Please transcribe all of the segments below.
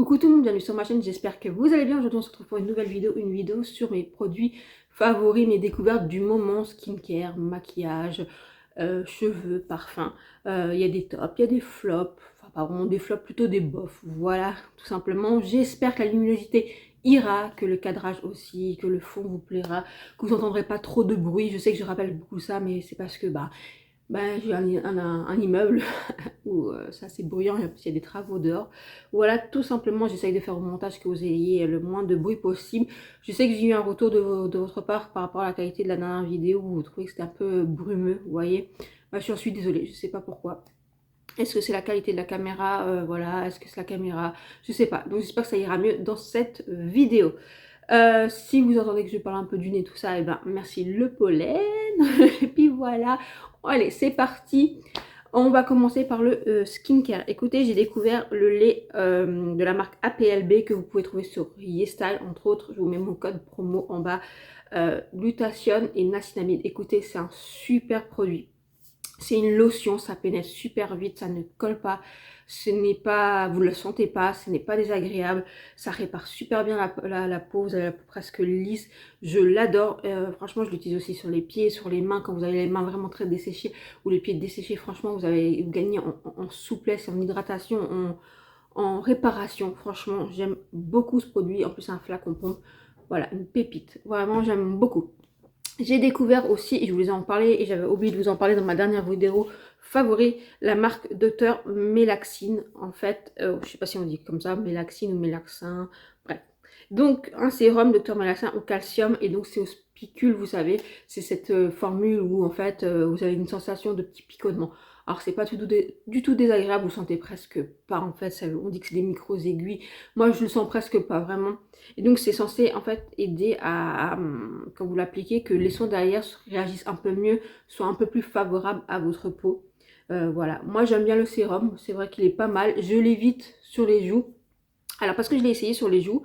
Coucou tout le monde, bienvenue sur ma chaîne, j'espère que vous allez bien. Aujourd'hui on se retrouve pour une nouvelle vidéo, sur mes produits favoris, mes découvertes du moment, skincare, maquillage, cheveux, parfums. Il y a des tops, il y a des flops, enfin pas vraiment des flops, plutôt des bofs, voilà, tout simplement. J'espère que la luminosité ira, que le cadrage aussi, que le fond vous plaira, que vous n'entendrez pas trop de bruit. Je sais que je rappelle beaucoup ça, mais c'est parce que j'ai un immeuble où c'est assez bruyant, il y a des travaux dehors. Voilà, tout simplement, j'essaye de faire au montage que vous ayez le moins de bruit possible. Je sais que j'ai eu un retour de votre part par rapport à la qualité de la dernière vidéo où vous trouvez que c'était un peu brumeux, vous voyez. Je suis désolée, je sais pas pourquoi. Est-ce que c'est la qualité de la caméra, voilà, est-ce que c'est la caméra, je sais pas. Donc j'espère que ça ira mieux dans cette vidéo. Si vous entendez que je parle un peu du nez, tout ça, et ben merci le pollen. Et puis voilà. Allez, c'est parti. On va commencer par le skincare. Écoutez, j'ai découvert le lait de la marque APLB que vous pouvez trouver sur YesStyle, entre autres. Je vous mets mon code promo en bas. Glutathione et niacinamide. Écoutez, c'est un super produit. C'est une lotion, ça pénètre super vite, ça ne colle pas, ce n'est pas, vous ne le sentez pas, ce n'est pas désagréable, ça répare super bien la peau, vous avez la peau presque lisse, je l'adore, franchement je l'utilise aussi sur les pieds, sur les mains, quand vous avez les mains vraiment très desséchées, ou les pieds desséchés, franchement vous gagnez en souplesse, en hydratation, en réparation, franchement j'aime beaucoup ce produit, en plus c'est un flacon pompe, voilà, une pépite, vraiment j'aime beaucoup. J'ai découvert aussi, et je vous en parlais, et j'avais oublié de vous en parler dans ma dernière vidéo favori, la marque Dr Melaxine. En fait, je sais pas si on dit comme ça, Melaxine ou Melaxin, bref. Donc, un sérum Dr Melaxin au calcium, et donc c'est au spicule, vous savez, c'est cette formule où en fait, vous avez une sensation de petit picotement. Alors, c'est pas du tout désagréable, vous sentez presque pas, en fait, on dit que c'est des micro-aiguilles. Moi, je le sens presque pas, vraiment. Et donc c'est censé en fait aider quand vous l'appliquez, que les sons derrière réagissent un peu mieux, soient un peu plus favorables à votre peau. Voilà, moi j'aime bien le sérum, c'est vrai qu'il est pas mal, je l'évite sur les joues. Alors parce que je l'ai essayé sur les joues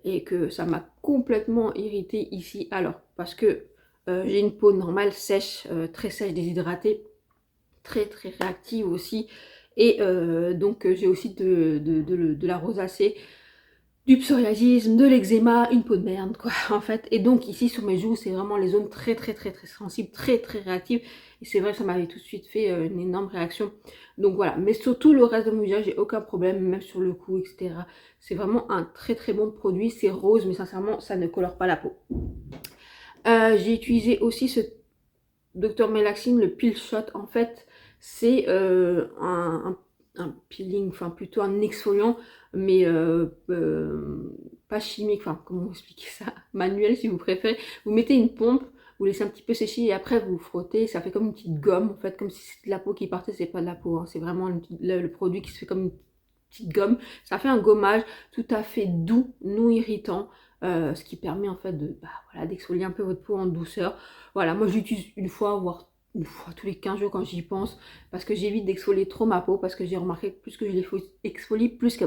et que ça m'a complètement irrité ici, alors parce que j'ai une peau normale, sèche, très sèche, déshydratée, très réactive aussi, et donc j'ai aussi de la rosacée, du psoriasisme, de l'eczéma, une peau de merde quoi en fait. Et donc ici sur mes joues c'est vraiment les zones très sensibles, très réactives, et c'est vrai que ça m'avait tout de suite fait une énorme réaction. Donc voilà, mais surtout le reste de mon visage j'ai aucun problème, même sur le cou, etc. C'est vraiment un très bon produit, c'est rose mais sincèrement ça ne colore pas la peau. J'ai utilisé aussi ce Dr Melaxine, le Peel Shot. En fait c'est un peeling, enfin plutôt un exfoliant, mais pas chimique, enfin comment vous expliquer ça, manuel si vous préférez. Vous mettez une pompe, vous laissez un petit peu sécher et après vous frottez, ça fait comme une petite gomme en fait, comme si c'était de la peau qui partait, c'est pas de la peau, hein. C'est vraiment le produit qui se fait comme une petite gomme, ça fait un gommage tout à fait doux, non irritant, ce qui permet en fait voilà, d'exfolier un peu votre peau en douceur. Voilà, moi j'utilise une fois, voire une fois tous les 15 jours quand j'y pense, parce que j'évite d'exfolier trop ma peau, parce que j'ai remarqué que plus que je l'exfolie, plus que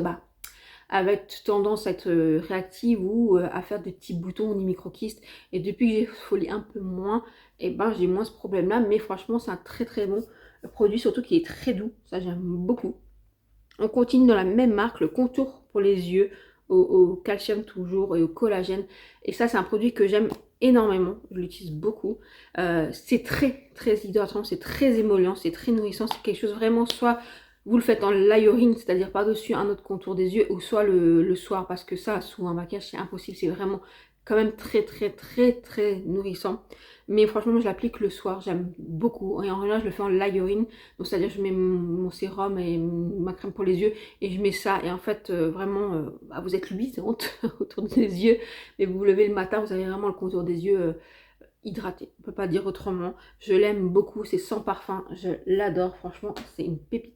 avec tendance à être réactive ou à faire des petits boutons ou des micro-kystes. Et depuis que j'exfolie un peu moins, et j'ai moins ce problème là, mais franchement c'est un très bon produit, surtout qui est très doux, ça j'aime beaucoup. On continue dans la même marque, le contour pour les yeux, au calcium toujours et au collagène. Et ça, c'est un produit que j'aime énormément, je l'utilise beaucoup. C'est très hydratant, c'est très émollient, c'est très nourrissant. C'est quelque chose vraiment, soit vous le faites en layering, c'est-à-dire par-dessus un autre contour des yeux, ou soit le soir, parce que ça, sous un maquillage, c'est impossible. C'est vraiment quand même très nourrissant. Mais franchement, moi, je l'applique le soir, j'aime beaucoup. Et en général, je le fais en layering. Donc, c'est-à-dire, je mets mon sérum et ma crème pour les yeux et je mets ça. Et en fait, vraiment, vous êtes luisante autour des yeux. Mais vous vous levez le matin, vous avez vraiment le contour des yeux hydraté. On peut pas dire autrement. Je l'aime beaucoup. C'est sans parfum. Je l'adore. Franchement, c'est une pépite.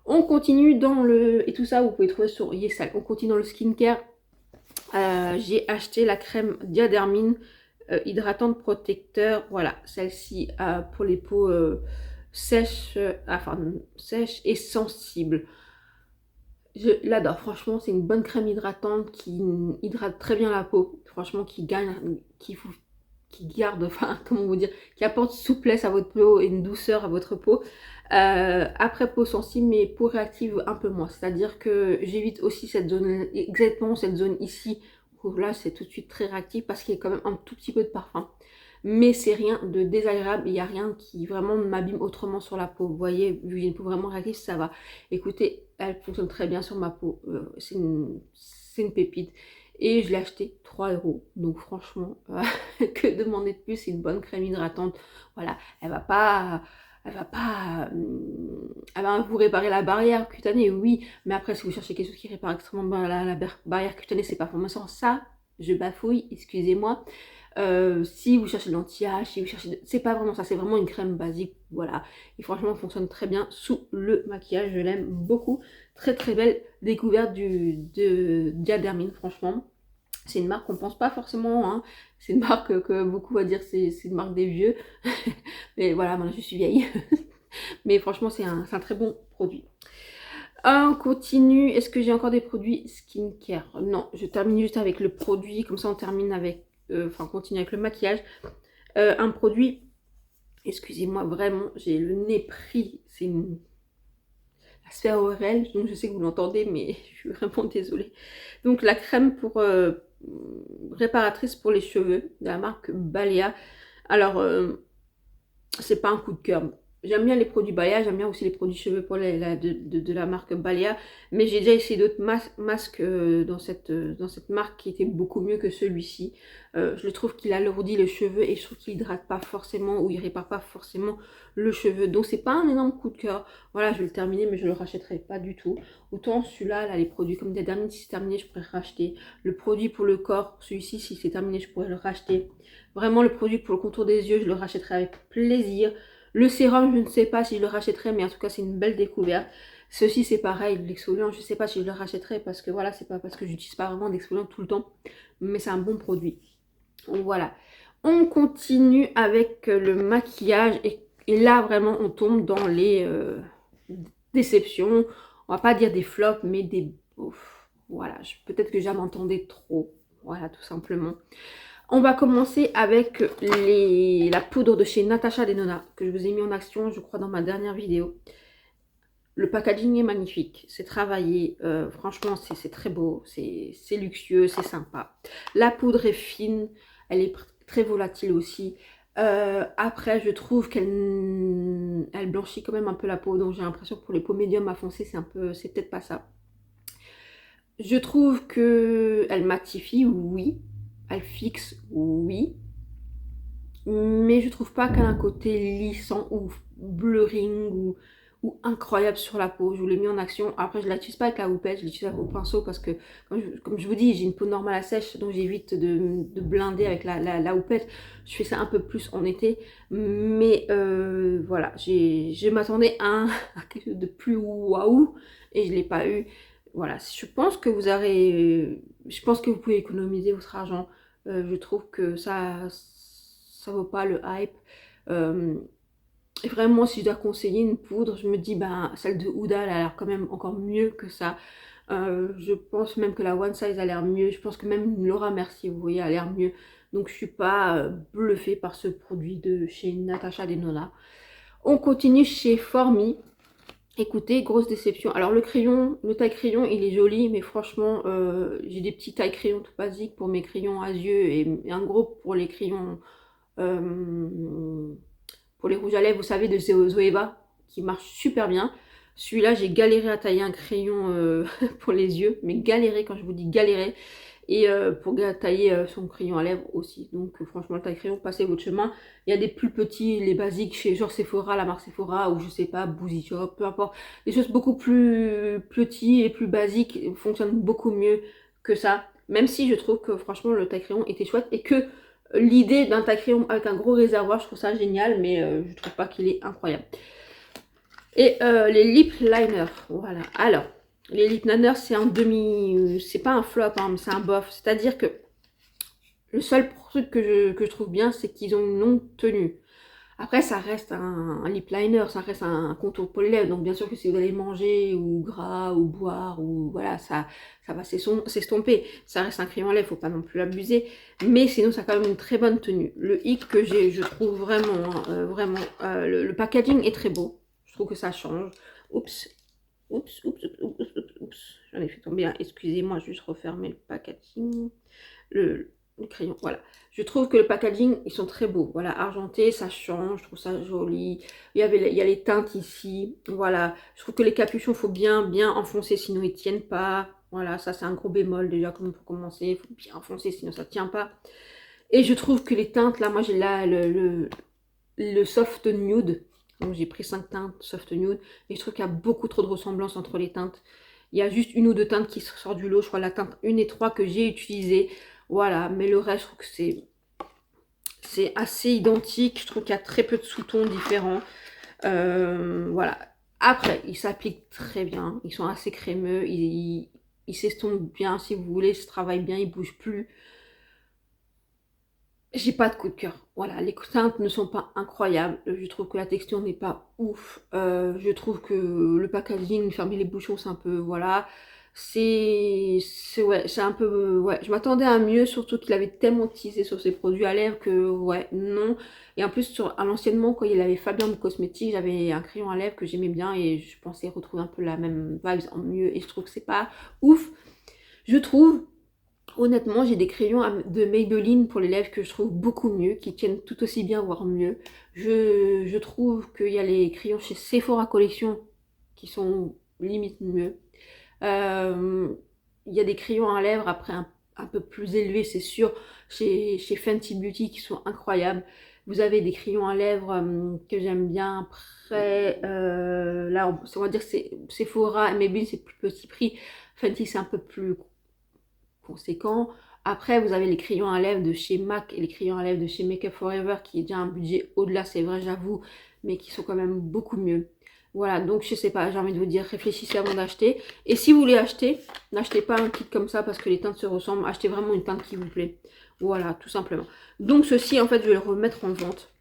On continue dans le... Et tout ça, vous pouvez trouver sur YesStyle. On continue dans le skincare. J'ai acheté la crème Diadermine hydratante protecteur, voilà, celle-ci pour les peaux sèches, sèches et sensibles. Je l'adore, franchement, c'est une bonne crème hydratante qui hydrate très bien la peau, franchement, qui qui garde, enfin comment vous dire, qui apporte souplesse à votre peau et une douceur à votre peau. Après peau sensible, mais peau réactive un peu moins. C'est-à-dire que j'évite aussi cette zone, exactement cette zone ici, où là c'est tout de suite très réactif parce qu'il y a quand même un tout petit peu de parfum. Mais c'est rien de désagréable, il n'y a rien qui vraiment m'abîme autrement sur la peau. Vous voyez, vu que j'ai une peau vraiment réactive, ça va. Écoutez, elle fonctionne très bien sur ma peau, c'est une pépite. Et je l'ai acheté 3 €. Donc franchement, que demander de plus, c'est une bonne crème hydratante. Voilà, elle va vous réparer la barrière cutanée, oui. Mais après, si vous cherchez quelque chose qui répare extrêmement bien la barrière cutanée, c'est pas forcément ça. Je bafouille, excusez-moi. Si vous cherchez de l'anti-âge, si vous cherchez... C'est pas vraiment ça, c'est vraiment une crème basique, voilà. Et franchement, elle fonctionne très bien sous le maquillage, je l'aime beaucoup. Très très belle découverte de Diadermine, franchement. C'est une marque qu'on pense pas forcément, hein. C'est une marque que beaucoup va dire c'est une marque des vieux. Mais voilà, maintenant je suis vieille. Mais franchement, c'est un très bon produit. On continue. Est-ce que j'ai encore des produits skincare? Non, je termine juste avec le produit. Comme ça, on termine avec... Enfin, on continue avec le maquillage. Un produit... Excusez-moi, vraiment, j'ai le nez pris. C'est la sphère ORL. Donc, je sais que vous l'entendez, mais je suis vraiment désolée. Donc, la crème pour... réparatrice pour les cheveux de la marque Balea. Alors, c'est pas un coup de cœur. J'aime bien les produits Balea, j'aime bien aussi les produits cheveux pour de la marque Balea, mais j'ai déjà essayé d'autres masques dans cette marque qui était beaucoup mieux que celui-ci. Je le trouve qu'il alourdit le cheveu et je trouve qu'il hydrate pas forcément ou il répare pas forcément le cheveu. Donc c'est pas un énorme coup de cœur. Voilà, je vais le terminer, mais je le rachèterai pas du tout. Autant celui-là, là, les produits comme des derniers, si c'est terminé, je pourrais racheter. Le produit pour le corps, celui-ci, si c'est terminé, je pourrais le racheter. Vraiment, le produit pour le contour des yeux, je le rachèterai avec plaisir. Le sérum, je ne sais pas si je le rachèterai, mais en tout cas, c'est une belle découverte. Ceci, c'est pareil, l'exfoliant, je ne sais pas si je le rachèterai parce que voilà, c'est pas parce que j'utilise pas vraiment d'exfoliant tout le temps, mais c'est un bon produit. Donc voilà. On continue avec le maquillage et là, vraiment, on tombe dans les déceptions. On va pas dire des flops, mais des... Voilà, peut-être que j'en entendais trop. Voilà, tout simplement. On va commencer avec la poudre de chez Natasha Denona, que je vous ai mis en action, je crois, dans ma dernière vidéo. Le packaging est magnifique, c'est travaillé, franchement, c'est très beau, c'est luxueux, c'est sympa. La poudre est fine, elle est très volatile aussi. Après, je trouve qu'elle blanchit quand même un peu la peau, donc j'ai l'impression que pour les peaux médium à foncé, c'est peut-être pas ça. Je trouve qu'elle matifie, oui. Elle fixe, oui. Mais je trouve pas qu'elle a un côté lissant ou blurring ou incroyable sur la peau. Je vous l'ai mis en action. Après, je ne l'utilise pas avec la houppette, je l'utilise au pinceau parce que, comme je vous dis, j'ai une peau normale à sèche, donc j'évite de blinder avec la houppette. Je fais ça un peu plus en été. Mais voilà, je m'attendais à quelque chose de plus waouh et je ne l'ai pas eu. Voilà, je pense que vous pouvez économiser votre argent. Je trouve que ça vaut pas le hype. Et vraiment, si je dois conseiller une poudre, je me dis, ben, celle de Huda, elle a l'air quand même encore mieux que ça. Je pense même que la One Size a l'air mieux. Je pense que même Laura Mercier, vous voyez, a l'air mieux. Donc, je suis pas bluffée par ce produit de chez Natasha Denona. On continue chez Formi. Écoutez, grosse déception. Alors le taille crayon, il est joli, mais franchement, j'ai des petits tailles crayons tout basiques pour mes crayons à yeux et un gros pour les crayons, pour les rouges à lèvres, vous savez, de Zoeva, qui marche super bien. Celui-là, j'ai galéré à tailler un crayon pour les yeux, mais galéré, quand je vous dis galéré. Et pour tailler son crayon à lèvres aussi. Donc franchement, le taille crayon, passez votre chemin. Il y a des plus petits, les basiques chez genre Sephora, la marque Sephora, ou je sais pas, Boozy Shop, peu importe. Des choses beaucoup plus petits et plus basiques fonctionnent beaucoup mieux que ça. Même si je trouve que franchement, le taille crayon était chouette et que l'idée d'un taille crayon avec un gros réservoir, je trouve ça génial, mais je trouve pas qu'il est incroyable. Et les lip liners, voilà. Alors, les lip liners, c'est un c'est pas un flop, hein, mais c'est un bof. C'est-à-dire que le seul truc que je trouve bien, c'est qu'ils ont une longue tenue. Après, ça reste un lip liner, ça reste un contour pour les lèvres. Donc bien sûr que si vous allez manger ou gras ou boire ou voilà, ça va s'estomper. Ça reste un crayon à lèvres, faut pas non plus l'abuser. Mais sinon, ça a quand même une très bonne tenue. Le hic que j'ai, je trouve vraiment, le packaging est très beau. Je trouve que ça change. Oups, oups, oups, oups, oups, oups, oups. J'en ai fait tomber un. Excusez-moi, juste refermer le packaging. Le crayon, voilà. Je trouve que le packaging, ils sont très beaux. Voilà, argenté, ça change, je trouve ça joli. Il y a les teintes ici. Voilà, je trouve que les capuchons, faut bien enfoncer, sinon ils tiennent pas. Voilà, ça c'est un gros bémol déjà, comme pour commencer. Il faut bien enfoncer, sinon ça tient pas. Et je trouve que les teintes, là, moi j'ai là le soft nude. Donc j'ai pris 5 teintes soft nude. Et je trouve qu'il y a beaucoup trop de ressemblances entre les teintes. Il y a juste une ou deux teintes qui sortent du lot. Je crois la teinte 1 et 3 que j'ai utilisée. Voilà, mais le reste, je trouve que c'est assez identique. Je trouve qu'il y a très peu de sous-tons différents. Voilà. Après, ils s'appliquent très bien. Ils sont assez crémeux. Ils s'estompent bien, si vous voulez. Ils se travaillent bien. Ils ne bougent plus. J'ai pas de coup de cœur. Voilà, les teintes ne sont pas incroyables. Je trouve que la texture n'est pas ouf. Je trouve que le packaging, fermer les bouchons, c'est un peu... Voilà. Ouais, c'est un peu... Ouais, je m'attendais à mieux, surtout qu'il avait tellement teasé sur ses produits à lèvres que... Ouais, non. Et en plus, à l'anciennement, quand il avait Fabien de Cosmétiques, j'avais un crayon à lèvres que j'aimais bien et je pensais retrouver un peu la même vibe en mieux. Et je trouve que c'est pas ouf. Je trouve... Honnêtement, j'ai des crayons de Maybelline pour les lèvres que je trouve beaucoup mieux, qui tiennent tout aussi bien, voire mieux. Je trouve qu'il y a les crayons chez Sephora Collection qui sont limite mieux. Il y a des crayons à lèvres après un peu plus élevés, c'est sûr, chez Fenty Beauty qui sont incroyables. Vous avez des crayons à lèvres que j'aime bien. Après, là, on va dire que Sephora et Maybelline, c'est plus petit prix. Fenty, c'est un peu plus conséquent. Après, vous avez les crayons à lèvres de chez MAC et les crayons à lèvres de chez Make Up Forever qui est déjà un budget au-delà, c'est vrai, j'avoue, mais qui sont quand même beaucoup mieux. Voilà, donc je sais pas, j'ai envie de vous dire, réfléchissez avant d'acheter. Et si vous voulez acheter, n'achetez pas un kit comme ça parce que les teintes se ressemblent. Achetez vraiment une teinte qui vous plaît. Voilà, tout simplement. Donc ceci, en fait, je vais le remettre en vente.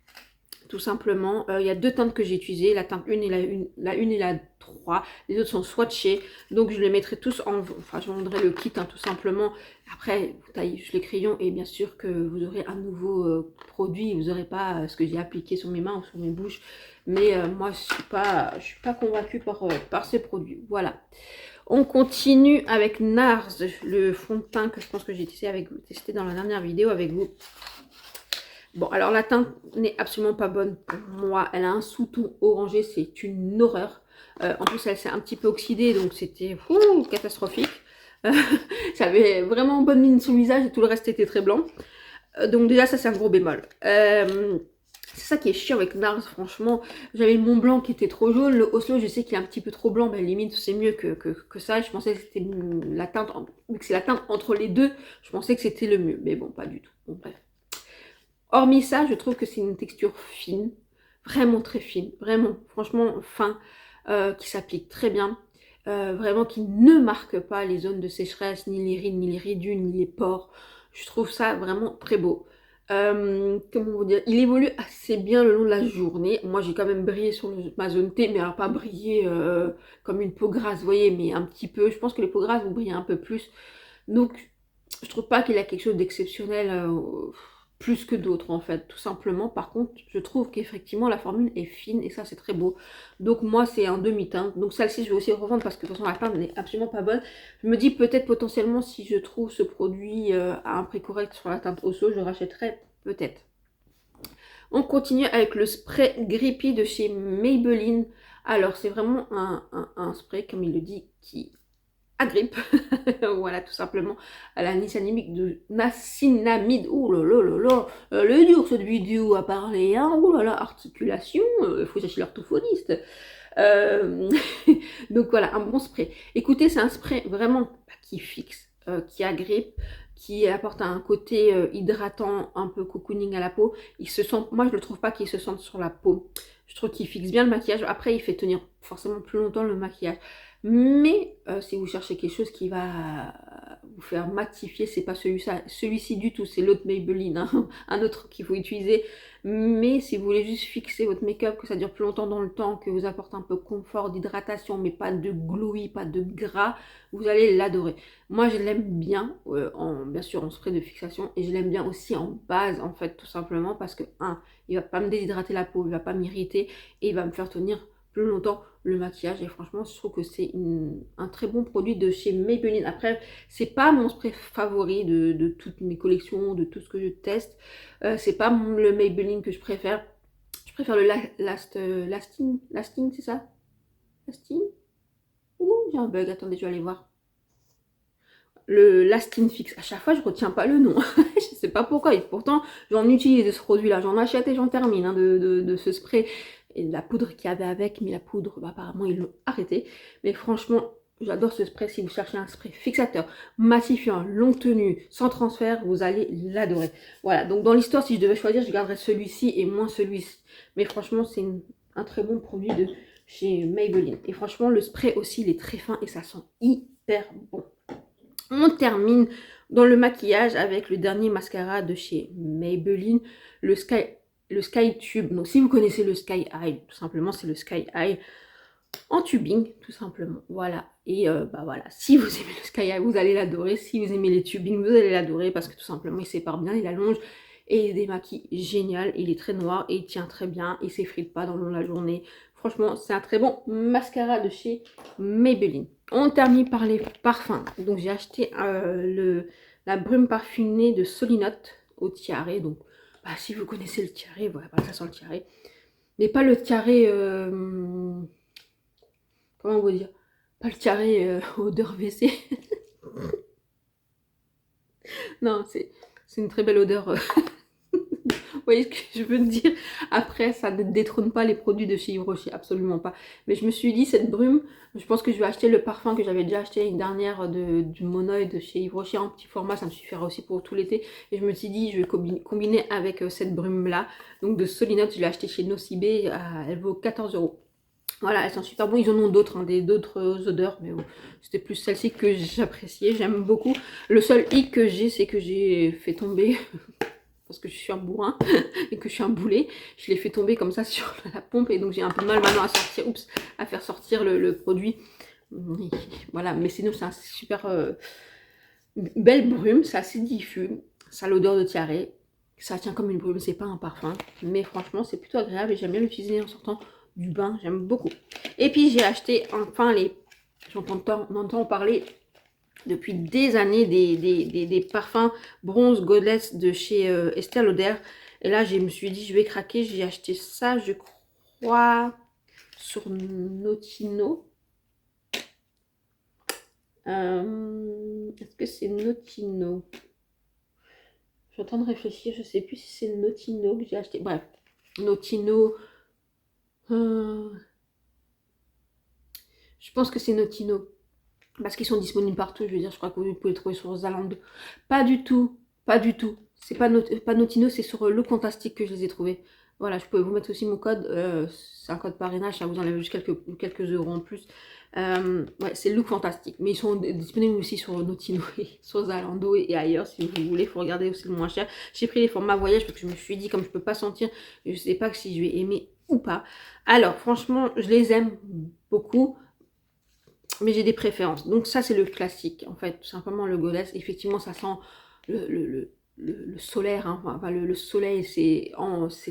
Tout simplement, il y a deux teintes que j'ai utilisées, la teinte 1 et la 1 et la 3. Les autres sont swatchées, donc je les mettrai tous en... Enfin, je vendrai le kit, hein, tout simplement. Après, vous taillez juste les crayons et bien sûr que vous aurez un nouveau produit. Vous n'aurez pas ce que j'ai appliqué sur mes mains ou sur mes bouches. Mais moi, je suis pas convaincue par ces produits. Voilà. On continue avec NARS, le fond de teint que je pense que j'ai testé dans la dernière vidéo avec vous. Bon, alors la teinte n'est absolument pas bonne pour moi. Elle a un sous-ton orangé, c'est une horreur. En plus, elle s'est un petit peu oxydée, donc c'était catastrophique. J'avais vraiment bonne mine sur le visage et tout le reste était très blanc. Donc déjà, ça c'est un gros bémol. C'est ça qui est chiant avec NARS, franchement. J'avais le Mont Blanc qui était trop jaune. Le Oslo, je sais qu'il est un petit peu trop blanc. Mais limite, c'est mieux que ça. Je pensais que c'était la teinte, vu que c'est la teinte entre les deux, je pensais que c'était le mieux. Mais bon, pas du tout. Bon, bref. Hormis ça, je trouve que c'est une texture fine, vraiment très fine, vraiment, franchement fin, qui s'applique très bien, vraiment qui ne marque pas les zones de sécheresse, ni les rides, ni les ridules, ni les pores. Je trouve ça vraiment très beau. Comment vous dire, il évolue assez bien le long de la journée. Moi, j'ai quand même brillé sur ma zone T, mais alors pas brillé comme une peau grasse, vous voyez, mais un petit peu. Je pense que les peaux grasses vont briller un peu plus. Donc, je trouve pas qu'il y a quelque chose d'exceptionnel plus que d'autres en fait, tout simplement. Par contre, je trouve qu'effectivement la formule est fine et ça c'est très beau. Donc moi c'est un demi-teinte. Donc celle-ci je vais aussi revendre parce que de toute façon la teinte n'est absolument pas bonne. Je me dis peut-être potentiellement si je trouve ce produit à un prix correct sur la teinte Osso, je rachèterai peut-être. On continue avec le spray Grippy de chez Maybelline. Alors c'est vraiment un spray comme il le dit qui agrippe. Voilà, tout simplement. À la niacinamide de niacinamide. Oh là là là là. Elle est dure cette vidéo à parler. Hein. Oh là là, articulation. Il faut chercher l'orthophoniste. Donc voilà, un bon spray. Écoutez, c'est un spray vraiment qui fixe, qui agrippe, qui apporte un côté hydratant, un peu cocooning à la peau. Il se sent, moi je ne trouve pas qu'il se sente sur la peau. Je trouve qu'il fixe bien le maquillage. Après, il fait tenir forcément plus longtemps le maquillage. Mais si vous cherchez quelque chose qui va vous faire matifier, c'est pas celui-ci du tout, c'est l'autre Maybelline, hein, un autre qu'il faut utiliser. Mais si vous voulez juste fixer votre make-up, que ça dure plus longtemps dans le temps, que vous apporte un peu de confort, d'hydratation, mais pas de glowy, pas de gras, vous allez l'adorer. Moi, je l'aime bien, bien sûr en spray de fixation, et je l'aime bien aussi en base, en fait, tout simplement, parce que, il va pas me déshydrater la peau, il va pas m'irriter, et il va me faire tenir plus longtemps le maquillage. Et franchement, je trouve que c'est un très bon produit de chez Maybelline. Après, c'est pas mon spray favori de toutes mes collections, de tout ce que je teste. C'est pas le Maybelline que je préfère. Je préfère le Lasting, c'est ça? Lasting? Ouh, j'ai un bug, attendez, je vais aller voir. Le Lasting Fix. À chaque fois, je retiens pas le nom. Je sais pas pourquoi. Et pourtant, j'en utilise de ce produit-là. J'en achète et j'en termine, hein, de ce spray. Et la poudre qu'il y avait avec, mais la poudre, bah, apparemment, ils l'ont arrêté. Mais franchement, j'adore ce spray. Si vous cherchez un spray fixateur, massifiant, longue tenue, sans transfert, vous allez l'adorer. Voilà. Donc, dans l'histoire, si je devais choisir, je garderais celui-ci et moins celui-ci. Mais franchement, c'est un très bon produit de chez Maybelline. Et franchement, le spray aussi, il est très fin et ça sent hyper bon. On termine dans le maquillage avec le dernier mascara de chez Maybelline, le Sky Tube. Donc si vous connaissez le Sky High, tout simplement c'est le Sky High en tubing, tout simplement. Voilà. Et bah voilà, si vous aimez le Sky High, vous allez l'adorer. Si vous aimez les tubing, vous allez l'adorer parce que tout simplement il sépare bien, il allonge et il démaquille génial. Il est très noir et il tient très bien, il s'effrite pas dans la journée. Franchement, c'est un très bon mascara de chez Maybelline. On termine par les parfums. Donc j'ai acheté la brume parfumée de Solinote au tiare. Donc bah, si vous connaissez le tiare, voilà, ça sent le tiare. Mais pas le tiare, comment on va dire, pas le tiare odeur WC. Non, c'est une très belle odeur. Vous voyez ce que je veux dire? Après, ça ne détrône pas les produits de chez Yves Rocher, absolument pas. Mais je me suis dit, cette brume, je pense que je vais acheter le parfum que j'avais déjà acheté l'année dernière du Monoï de chez Yves Rocher en petit format, ça me suffira aussi pour tout l'été. Et je me suis dit, je vais combiner avec cette brume-là. Donc de Solinote, je l'ai acheté chez Nocibé, elle vaut 14 €. Voilà, elles sont super bonnes, ils en ont d'autres, hein, d'autres odeurs, mais bon, c'était plus celle-ci que j'appréciais, j'aime beaucoup. Le seul hic que j'ai, c'est que j'ai fait tomber... parce que je suis un bourrin et que je suis un boulet, je l'ai fait tomber comme ça sur la pompe et donc j'ai un peu de mal maintenant à sortir, à faire sortir le produit. Voilà, mais sinon c'est un super belle brume, c'est assez diffus, ça a l'odeur de tiare, ça tient comme une brume, c'est pas un parfum, mais franchement c'est plutôt agréable et j'aime bien l'utiliser en sortant du bain, j'aime beaucoup. Et puis j'ai acheté enfin j'entends parler depuis des années des parfums bronze goddess de chez Estée Lauder. Et là, je me suis dit, je vais craquer. J'ai acheté ça, je crois, sur Notino. Est-ce que c'est Notino? Je suis en train de réfléchir. Je sais plus si c'est Notino que j'ai acheté. Bref, Notino. Je pense que c'est Notino. Parce qu'ils sont disponibles partout, je veux dire, je crois que vous pouvez les trouver sur Zalando. Pas du tout, pas du tout. C'est pas Notino, c'est sur Look Fantastique que je les ai trouvés. Voilà, je peux vous mettre aussi mon code, c'est un code parrainage, ça vous enlève juste quelques euros en plus. Ouais, c'est Look Fantastique, mais ils sont disponibles aussi sur Notino et sur Zalando et ailleurs si vous voulez, il faut regarder aussi le moins cher. J'ai pris les formats voyage parce que je me suis dit, comme je peux pas sentir, je sais pas si je vais aimer ou pas. Alors, franchement, je les aime beaucoup. Mais j'ai des préférences. Donc ça, c'est le classique, en fait. Tout simplement, le goddess. Effectivement, ça sent le solaire. Hein. Enfin, le soleil, c'est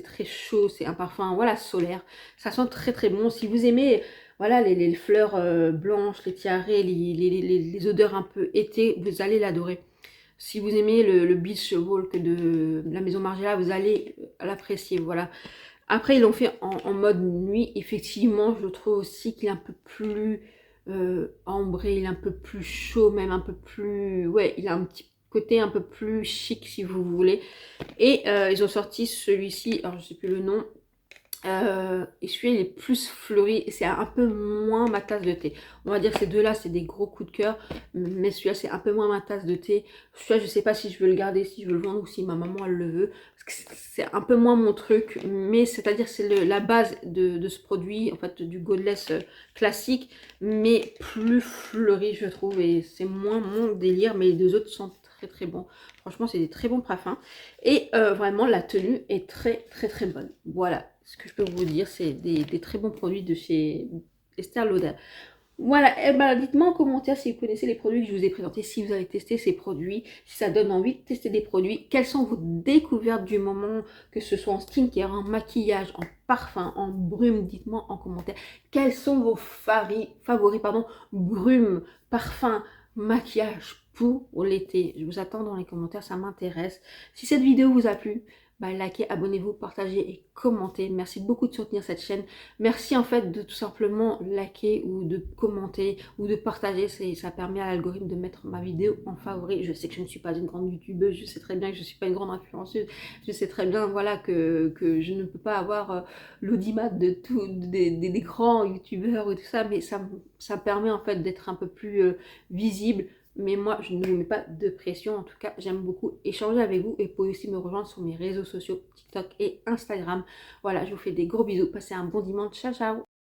très chaud. C'est un parfum, voilà, solaire. Ça sent très, très bon. Si vous aimez, voilà, les fleurs blanches, les tiarés, les odeurs un peu été, vous allez l'adorer. Si vous aimez le Beach Walk de la Maison Margiela, vous allez l'apprécier, voilà. Après, ils l'ont fait en mode nuit. Effectivement, je trouve aussi qu'il est un peu plus... ambré, il est un peu plus chaud, même un peu plus... Ouais, il a un petit côté un peu plus chic si vous voulez. Et ils ont sorti celui-ci, alors je sais plus le nom, Et celui-là il est plus fleuri et c'est un peu moins ma tasse de thé. On va dire que ces deux là c'est des gros coups de cœur, mais celui-là c'est un peu moins ma tasse de thé. Celui-là je sais pas si je veux le garder, si je veux le vendre ou si ma maman elle le veut, parce que c'est un peu moins mon truc, mais c'est à dire c'est la base de ce produit, en fait du Goddess classique, mais plus fleuri je trouve, et c'est moins mon délire, mais les deux autres sont très très bons. Franchement c'est des très bons parfums et vraiment la tenue est très très très bonne. Voilà ce que je peux vous dire, c'est des très bons produits de chez Estée Lauder. Voilà, et ben dites-moi en commentaire si vous connaissez les produits que je vous ai présentés, si vous avez testé ces produits, si ça donne envie de tester des produits, quelles sont vos découvertes du moment, que ce soit en skincare, en maquillage, en parfum, en brume, dites-moi en commentaire. Quels sont vos favoris, brume, parfum, maquillage pour l'été. Je vous attends dans les commentaires, ça m'intéresse. Si cette vidéo vous a plu, bah, likez, abonnez-vous, partagez et commentez. Merci beaucoup de soutenir cette chaîne. Merci en fait de tout simplement liker ou de commenter ou de partager. Ça permet à l'algorithme de mettre ma vidéo en favori. Je sais que je ne suis pas une grande youtubeuse, je sais très bien que je ne suis pas une grande influenceuse. Je sais très bien voilà, que je ne peux pas avoir l'audimat de tous des grands youtubeurs et tout ça, mais ça permet en fait d'être un peu plus visible. Mais moi, je ne vous mets pas de pression. En tout cas, j'aime beaucoup échanger avec vous et vous pouvez aussi me rejoindre sur mes réseaux sociaux, TikTok et Instagram. Voilà, je vous fais des gros bisous. Passez un bon dimanche. Ciao, ciao!